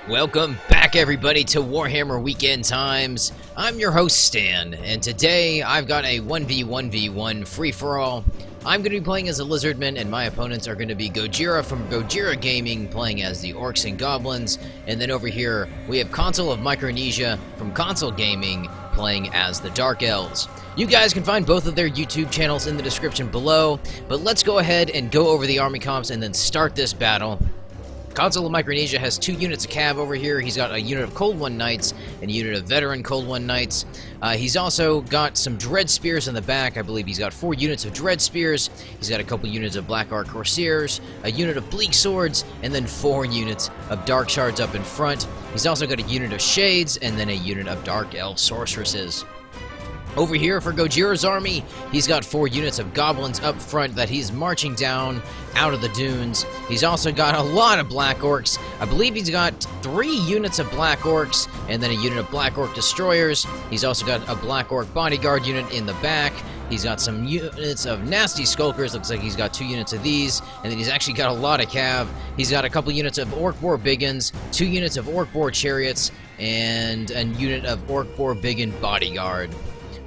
Welcome back, everybody, to Warhammer Weekend Times. I'm your host, Stan, and today I've got a 1v1v1 free-for-all. I'm going to be playing as a Lizardmen, and my opponents are going to be Gojira from Gojira Gaming, playing as the Orcs and Goblins. And then over here, we have Consul of Micronesia from Console Gaming, playing as the Dark Elves. You guys can find both of their YouTube channels in the description below, but let's go ahead and go over the army comps and then start this battle. Consul of Micronesia has 2 units of cav over here. He's got a unit of Cold One Knights and a unit of veteran Cold One Knights. He's also got some Dread Spears in the back. I believe he's got 4 units of Dread Spears. He's got a couple units of Black Arc Corsairs, a unit of Bleak Swords, and then 4 units of Dark Shards up in front. He's also got a unit of Shades and then a unit of Dark Elf Sorceresses. Over here for Gojira's army, he's got 4 units of goblins up front that he's marching down out of the dunes. He's also got a lot of Black Orcs. I believe he's got 3 units of Black Orcs and then a unit of Black Orc Destroyers. He's also got a Black Orc Bodyguard unit in the back. He's got some units of Nasty Skulkers. Looks like he's got 2 units of these. And then he's actually got a lot of cav. He's got a couple units of Orc Boar Biggins, 2 units of Orc Boar Chariots, and a unit of Orc Boar Biggin Bodyguard.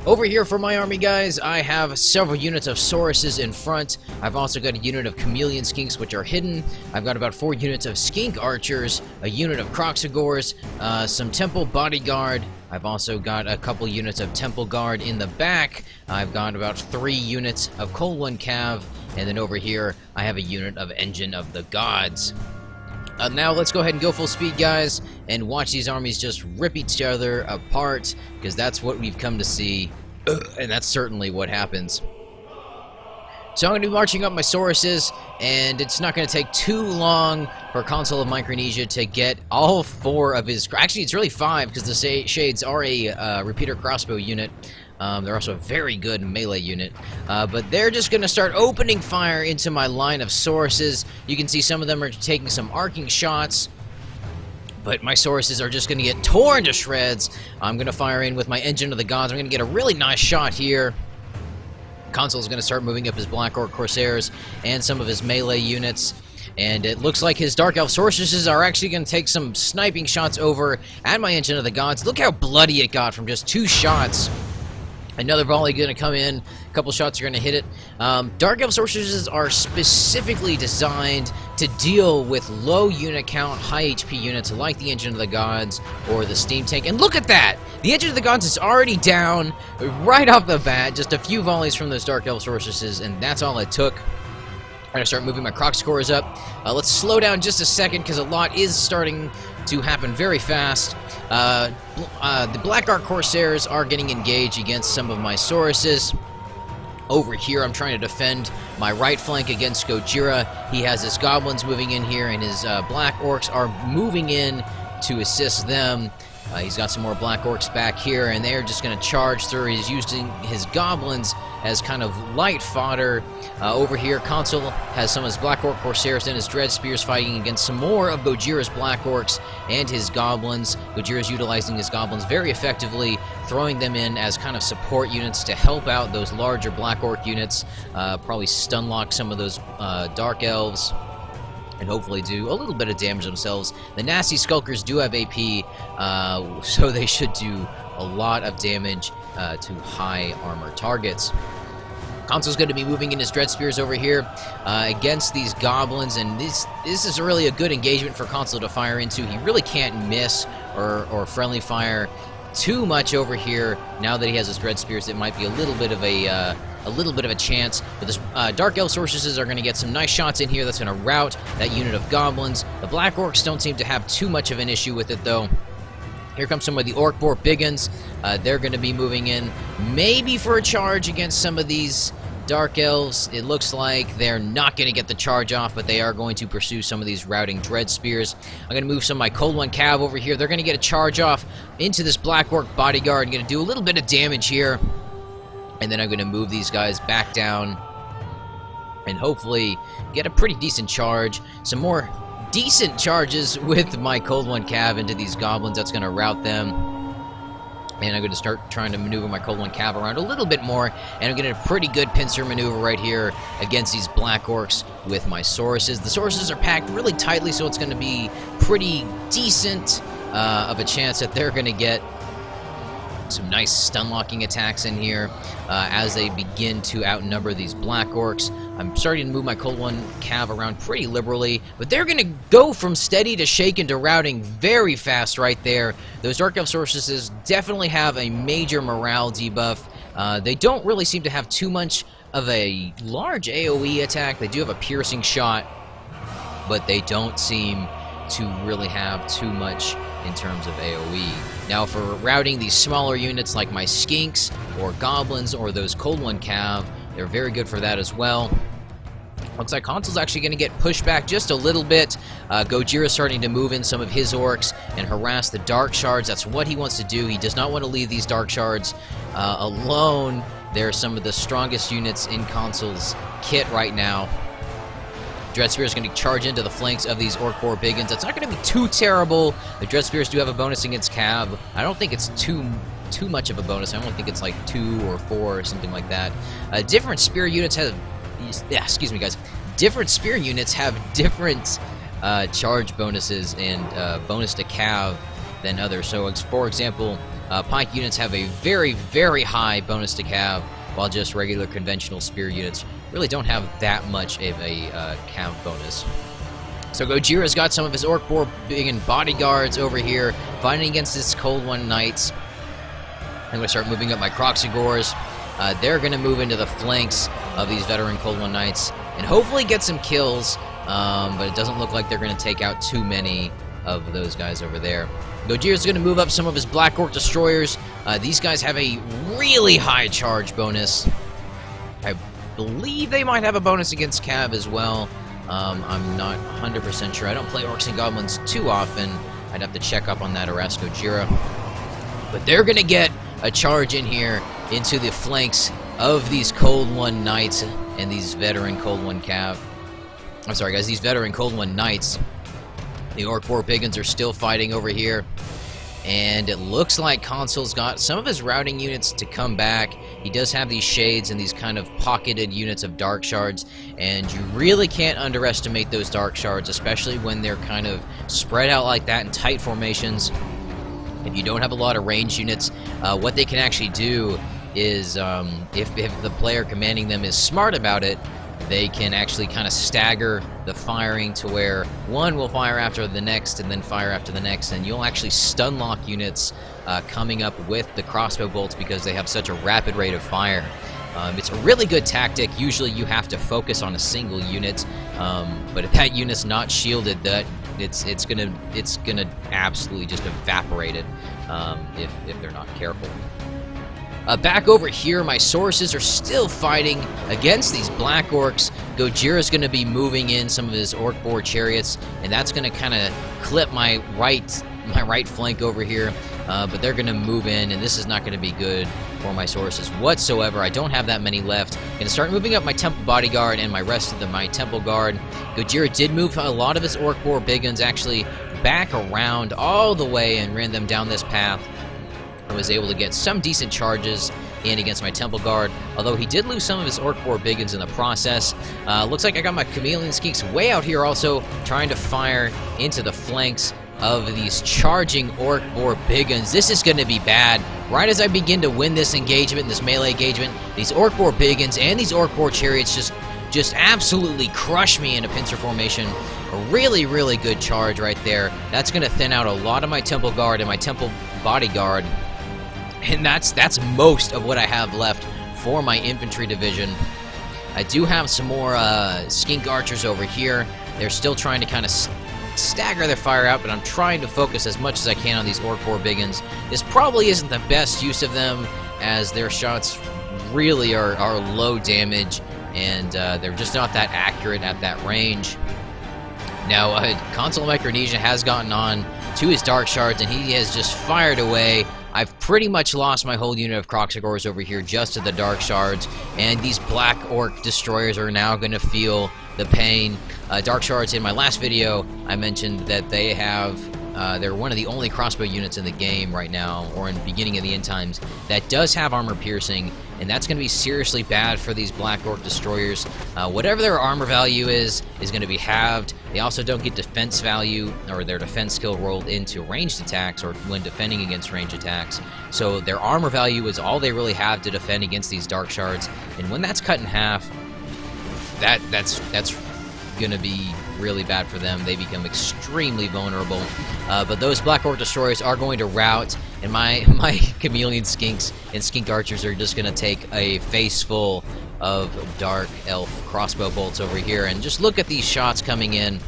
Over here for my army, guys, I have several units of Sauruses in front. I've also got a unit of Chameleon Skinks, which are hidden. I've got about 4 units of Skink Archers, a unit of Croxagores, some Temple Bodyguard. I've also got a couple units of Temple Guard in the back. I've got about 3 units of Cold One Cav, and then over here, I have a unit of Engine of the Gods. Now let's go ahead and go full speed, guys, and watch these armies just rip each other apart, because that's what we've come to see, and that's certainly what happens. So I'm going to be marching up my Sauruses, and it's not going to take too long for Consul of Micronesia to get all 4 of his... Actually, it's really 5, because the Shades are a repeater crossbow unit. They're also a very good melee unit, but they're just going to start opening fire into my line of Sauruses. You can see some of them are taking some arcing shots, but my Sauruses are just going to get torn to shreds. I'm going to fire in with my Engine of the Gods. I'm going to get a really nice shot here. Consul's going to start moving up his Black Orc Corsairs and some of his melee units. And it looks like his Dark Elf Sorceresses are actually going to take some sniping shots over at my Engine of the Gods. Look how bloody it got from just 2 shots. Another volley going to come in. A couple shots are going to hit it. Dark Elf Sorceresses are specifically designed to deal with low unit count, high HP units like the Engine of the Gods or the Steam Tank. And look at that! The Engine of the Gods is already down right off the bat. Just a few volleys from those Dark Elf Sorceresses, and that's all it took. I'm going to start moving my Croxagores up. Let's slow down just a second, because a lot is starting to happen very fast. The Black Arc Corsairs are getting engaged against some of my Sauruses. Over here, I'm trying to defend my right flank against Gojira. He has his Goblins moving in here, and his Black Orcs are moving in to assist them. He's got some more Black Orcs back here, and they're just going to charge through. He's using his Goblins as kind of light fodder. Over here, Consul has some of his Black Orc Corsairs and his Dread Spears fighting against some more of Gojira's Black Orcs and his Goblins. Gojira's utilizing his Goblins very effectively, throwing them in as kind of support units to help out those larger Black Orc units, probably stun lock some of those Dark Elves, and hopefully do a little bit of damage themselves. The Nasty Skulkers do have AP, so they should do a lot of damage to high armor targets. Consul's going to be moving in his Dread Spears over here against these Goblins, and this is really a good engagement for Consul to fire into. He really can't miss or friendly fire too much over here. Now that he has his Dread Spears, it might be a little bit of a chance. But this Dark Elf Sorceresses are going to get some nice shots in here. That's going to rout that unit of Goblins. The Black Orcs don't seem to have too much of an issue with it, though. Here comes some of the Orc Boar Biggins. They're going to be moving in, maybe for a charge against some of these Dark Elves. It looks like they're not going to get the charge off, but they are going to pursue some of these routing Dread Spears. I'm going to move some of my Cold One Cav over here. They're going to get a charge off into this Black Orc Bodyguard. I'm going to do a little bit of damage here, and then I'm going to move these guys back down and hopefully get a pretty decent charge. Some more decent charges with my Cold One Cav into these Goblins. That's going to rout them. And I'm going to start trying to maneuver my Cold One Cav around a little bit more, and I'm getting a pretty good pincer maneuver right here against these Black Orcs with my Sauruses. The Sauruses are packed really tightly, so it's going to be pretty decent of a chance that they're going to get some nice stun-locking attacks in here as they begin to outnumber these Black Orcs. I'm starting to move my Cold One Cav around pretty liberally, but they're going to go from steady to shaken to routing very fast right there. Those Dark Elf Sauruses definitely have a major morale debuff. They don't really seem to have too much of a large AoE attack. They do have a piercing shot, but they don't seem to really have too much in terms of AoE. Now, for routing these smaller units like my Skinks or Goblins or those Cold One Cav, they're very good for that as well. Looks like CONSUL'S actually going to get pushed back just a little bit. GOJIRA'S starting to move in some of his orcs and harass the Dark Shards. That's what he wants to do. He does not want to leave these Dark Shards alone. They're some of the strongest units in CONSUL'S kit right now. Dreadspear is going to charge into the flanks of these Orc Boar Biggins. That's not going to be too terrible. The Dreadspears do have a bonus against Cav. I don't think it's too much of a bonus. I only think it's like 2 or 4 or something like that. Different spear units have... Yeah, excuse me, guys. Different spear units have different charge bonuses and bonus to Cav than others. So, for example, Pike units have a very, very high bonus to Cav, while just regular conventional spear units really don't have that much of a Cav bonus. So GOJIRA'S got some of his Orc Boar Biggin bodyguards over here, fighting against this Cold One Knights. I'm going to start moving up my Kroxigors. They're going to move into the flanks of these veteran Cold One Knights and hopefully get some kills, but it doesn't look like they're going to take out too many of those guys over there. GOJIRA'S going to move up some of his Black Orc Destroyers. These guys have a really high charge bonus. I believe they might have a bonus against Cav as well. I'm not 100% sure. I don't play Orcs and Goblins too often. I'd have to check up on that or ask GOJIRA. But they're going to get a charge in here into the flanks of these Cold One Knights and these veteran Cold One Cav. I'm sorry, guys, these veteran Cold One Knights. The Orc Boar Biggins are still fighting over here. And it looks like CONSUL'S got some of his routing units to come back. He does have these shades and these kind of pocketed units of Dark Shards, and you really can't underestimate those Dark Shards, especially when they're kind of spread out like that in tight formations. If you don't have a lot of ranged units, what they can actually do is, if the player commanding them is smart about it, they can actually kind of stagger the firing to where one will fire after the next and then fire after the next, and you'll actually stun lock units coming up with the crossbow bolts because they have such a rapid rate of fire. It's a really good tactic. Usually you have to focus on a single unit, but if that unit's not shielded, it's gonna absolutely just evaporate it if they're not careful. Back over here, my Sauruses are still fighting against these Black Orcs. GOJIRA'S going to be moving in some of his Orc Boar Chariots, and that's going to kind of clip my right flank over here. But they're going to move in, and this is not going to be good for my Sauruses whatsoever. I don't have that many left. Going to start moving up my Temple Bodyguard and my rest of my Temple Guard. GOJIRA did move a lot of his Orc Boar Biggins actually back around all the way and ran them down this path. I was able to get some decent charges in against my Temple Guard, although he did lose some of his Orc Boar Biggins in the process. Looks like I got my Chameleon Skinks way out here also, trying to fire into the flanks of these charging Orc Boar Biggins. This is going to be bad. Right as I begin to win this engagement, this melee engagement, these Orc Boar Biggins and these Orc Boar Chariots just absolutely crush me in a pincer formation. A really, really good charge right there. That's going to thin out a lot of my Temple Guard and my Temple Bodyguard. And that's most of what I have left for my infantry division. I do have some more skink archers over here. They're still trying to kind of stagger their fire out, but I'm trying to focus as much as I can on these Orc Boar Biggins. This probably isn't the best use of them, as their shots really are low damage, and they're just not that accurate at that range. Now, Consul of Micronesia has gotten on to his Dark Shards, and he has just fired away. I've pretty much lost my whole unit of Kroxigors over here just to the Dark Shards, and these Black Orc Destroyers are now going to feel the pain. Dark Shards, in my last video, I mentioned that they have They're one of the only crossbow units in the game right now, or in the beginning of the end times, that does have armor piercing, and that's going to be seriously bad for these Black Orc destroyers. Whatever their armor value is going to be halved. They also don't get defense value, or their defense skill rolled into ranged attacks, or when defending against ranged attacks. So their armor value is all they really have to defend against these Dark Shards, and when that's cut in half, that's going to be really bad for them. They become extremely vulnerable. But those Black Orc destroyers are going to rout, and my chameleon skinks and skink archers are just going to take a face full of Dark Elf crossbow bolts over here. And just look at these shots coming in.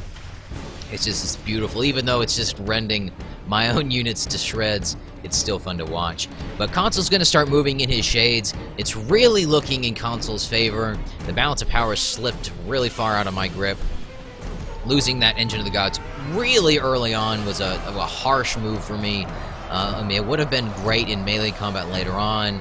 It's beautiful. Even though it's just rending my own units to shreds, it's still fun to watch. But Consul's going to start moving in his shades. It's really looking in Consul's favor. The balance of power slipped really far out of my grip. Losing that Engine of the Gods really early on was a harsh move for me. I mean, it would have been great in melee combat later on.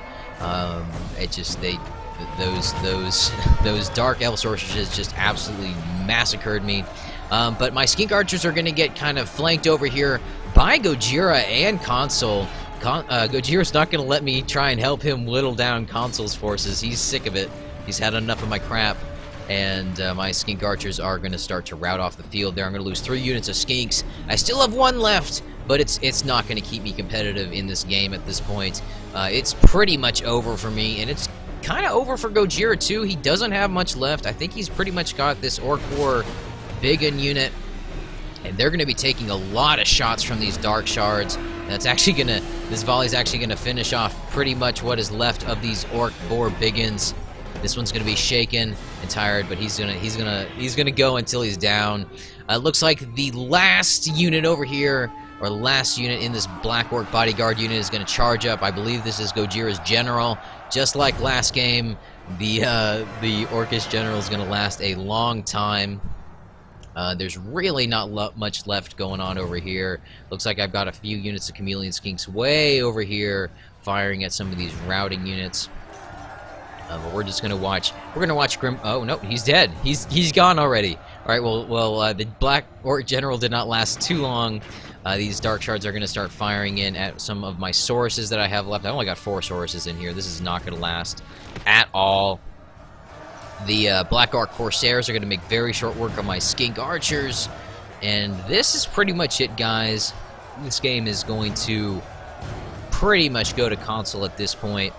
Those Dark Elf sorceresses just absolutely massacred me. But my skink archers are going to get kind of flanked over here by Gojira and Consul. Gojira's not going to let me try and help him whittle down Consul's forces. He's sick of it. He's had enough of my crap. And my skink archers are going to start to rout off the field there. I'm going to lose 3 units of skinks. I still have 1 left, but it's not going to keep me competitive in this game at this point. It's pretty much over for me, and it's kind of over for Gojira too. He doesn't have much left. I think he's pretty much got this Orc War Biggin unit, and they're going to be taking a lot of shots from these Dark Shards. That's actually going to, this volley's actually going to finish off pretty much what is left of these Orc Boar Biggins. This one's going to be shaken and tired, but he's gonna go until he's down. Looks like the last unit over here, or the last unit in this Black Orc bodyguard unit, is going to charge up. I believe this is Gojira's general. Just like last game, the Orcish general is going to last a long time. There's really not much left going on over here. Looks like I've got a few units of chameleon skinks way over here, firing at some of these routing units. But we're just gonna watch. We're gonna watch Grim. Oh no, he's dead. He's gone already. All right. Well, the Black Orc General did not last too long. These Dark Shards are gonna start firing in at some of my Sauruses that I have left. I only got 4 Sauruses in here. This is not gonna last at all. The Black Orc Corsairs are gonna make very short work of my Skink Archers, and this is pretty much it, guys. This game is going to pretty much go to Consul at this point.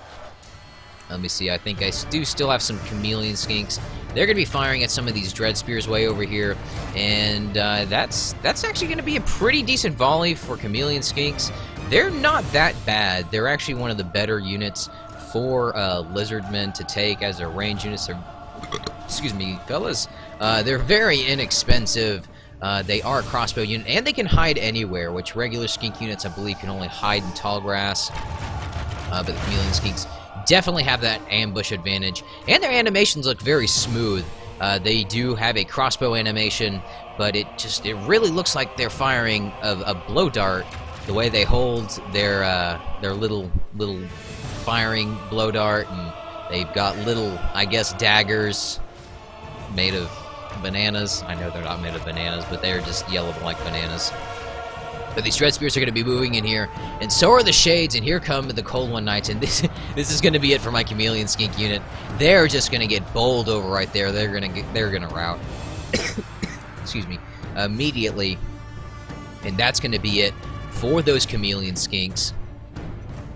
Let me see, I think I do still have some chameleon skinks. They're going to be firing at some of these dread spears way over here, and that's actually going to be a pretty decent volley for chameleon skinks. They're not that bad. They're actually one of the better units for Lizardmen to take as their range units. Excuse me, fellas. They're very inexpensive. They are a crossbow unit, and they can hide anywhere, which regular skink units, I believe, can only hide in tall grass. But the chameleon skinks definitely have that ambush advantage, and their animations look very smooth. They do have a crossbow animation, but it really looks like they're firing a blow dart. The way they hold their little firing blow dart, and they've got little, I guess, daggers made of bananas. I know they're not made of bananas, but they're just yellow like bananas. But these Dread Spears are going to be moving in here, and so are the Shades, and here come the Cold One Knights, and this is going to be it for my Chameleon Skink unit. They're just going to get bowled over right there. They're going to rout. Excuse me. Immediately, and that's going to be it for those Chameleon Skinks.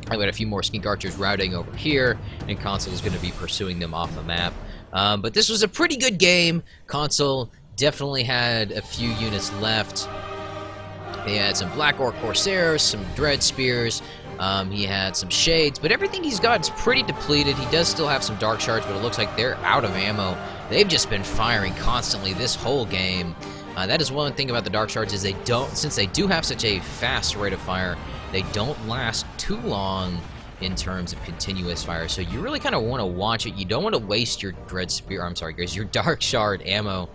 I've got a few more Skink Archers routing over here, and Consul is going to be pursuing them off the map. But this was a pretty good game. Consul definitely had a few units left. He had some Black Orc Corsairs, some Dread Spears, he had some Shades, but everything he's got is pretty depleted. He does still have some Dark Shards, but it looks like they're out of ammo. They've just been firing constantly this whole game. That is one thing about the Dark Shards, is they don't, since they do have such a fast rate of fire, they don't last too long in terms of continuous fire. So you really kind of want to watch it. You don't want to waste your Dread Spear, I'm sorry guys, your Dark Shard ammo.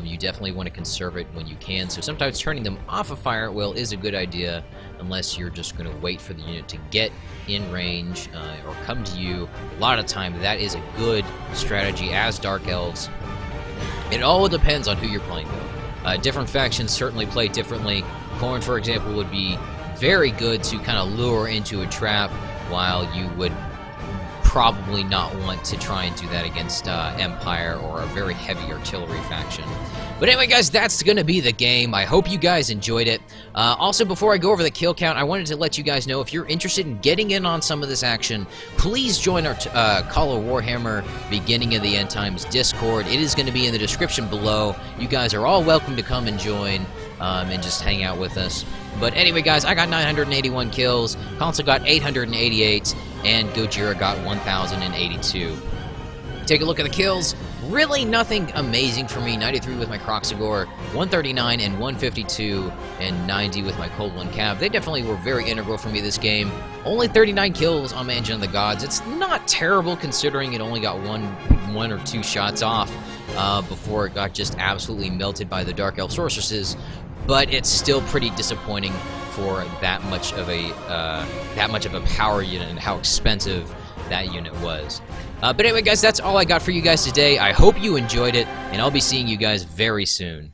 You definitely want to conserve it when you can, so sometimes turning them off of fire at will is a good idea, unless you're just going to wait for the unit to get in range or come to you. A lot of time that is a good strategy as Dark Elves. It all depends on who you're playing though. Different factions certainly play differently. Khorne, for example, would be very good to kind of lure into a trap, while you would probably not want to try and do that against Empire or a very heavy artillery faction. But anyway, guys, that's going to be the game. I hope you guys enjoyed it. Also, before I go over the kill count, I wanted to let you guys know if you're interested in getting in on some of this action, please join our Call of Warhammer Beginning of the End Times Discord. It is going to be in the description below. You guys are all welcome to come and join and just hang out with us. But anyway, guys, I got 981 kills, Consul got 888, and Gojira got 1,082. Take a look at the kills. Really nothing amazing for me. 93 with my Kroxigor, 139 and 152, and 90 with my Cold One Cav. They definitely were very integral for me this game. Only 39 kills on Mansion of the Gods. It's not terrible considering it only got one or two shots off before it got just absolutely melted by the Dark Elf sorceresses. But it's still pretty disappointing for that much of a power unit and how expensive that unit was. But anyway, guys, that's all I got for you guys today. I hope you enjoyed it, and I'll be seeing you guys very soon.